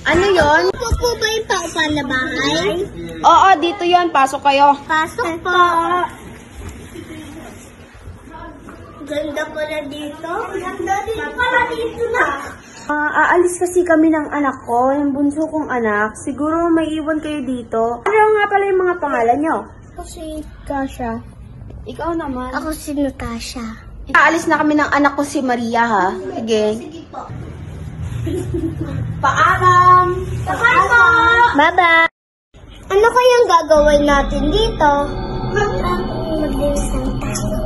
Ano yon? Ito po ba yung paupan na bahay? Oo, dito yon. Pasok kayo. Pasok po. Ganda pala dito. Ganda din pala dito na. Aalis kasi kami ng anak ko, yung bunso kong anak. Siguro may iwan kayo dito. Ano nga pala yung mga pangalan nyo? Ako si Tasha. Ikaw naman. Ako si Natasha. Aalis na kami ng anak ko si Maria, ha? Sige. Sige po. Paalam! Bye po! Bye-bye! Ano kayang gagawin natin dito? Maglinis ng tayo.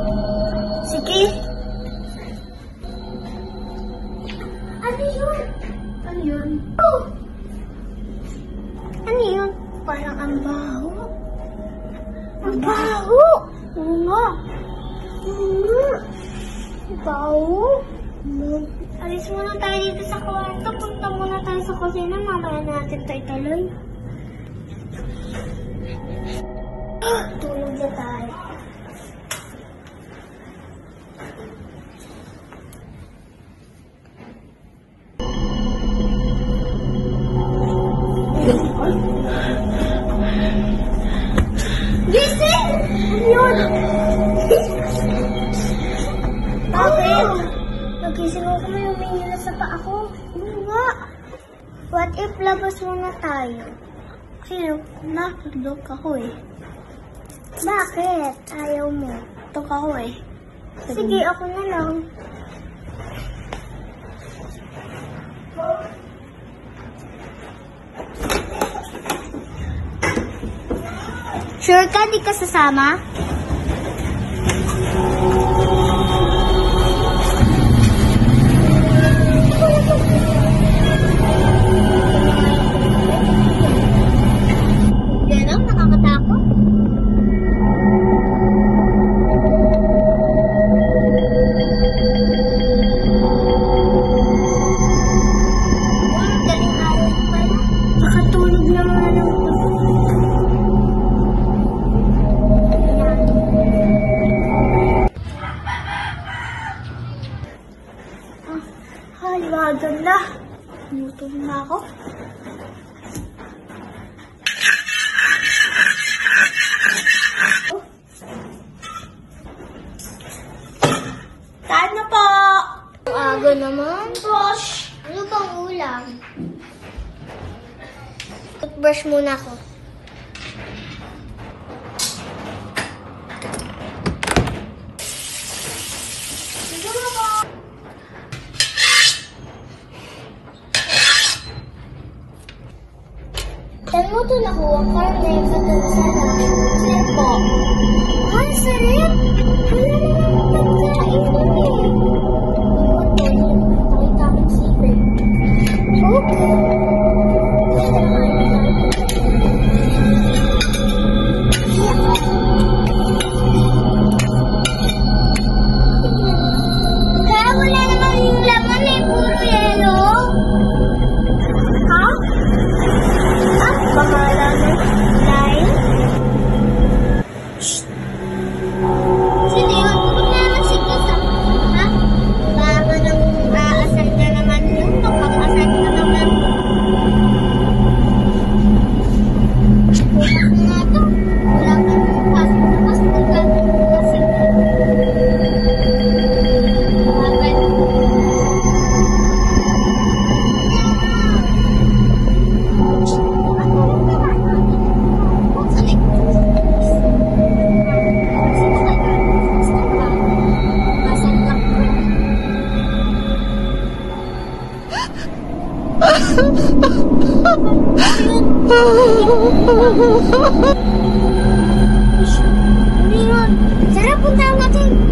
Sige. Ano yun? Ano yun? Oh! Ano yun? Parang ang baho. Ang baho! Oo nga. Baho? Alis muna tayo dito sa kwarto. Punta muna tayo sa kusina. Mamaya natin tayo ituloy. Tulog na tayo. Gising! Yun! Bakit? Nagising ako, may humingi na sa paa ko. Oo nga. What if labas muna tayo? Kasi natulog ako eh. Bakit? Ayaw mo. Tok ako eh. Sige, ako na lang. Sure ka, di ka sasama? Ganun, nakakatakot. Galing araw pala. Nakatulog naman ako. Haliwagan na. Gutom na ako. Saan na po? Aga naman. Brush. Ano bang ulam? Toothbrush muna ako. Saan mo ito nakuha? Karne, patunasana. Saan po? Ah, sarap! Wala naman pagkain nun eh. Pakita akong secret. Okay. Kaya wala naman yung laman eh. Puro yelo. Ha? Pangalan mo? Dahil? Shhh! Sino yun? Huwag naman si Kisa. Ha? Baka nang aasal na naman yun. Pag-asal na naman. Bukas na nga ito. Wala ka nang pasok na pasok ka. Kasi bakit? Ano yun? Sarap, punta natin.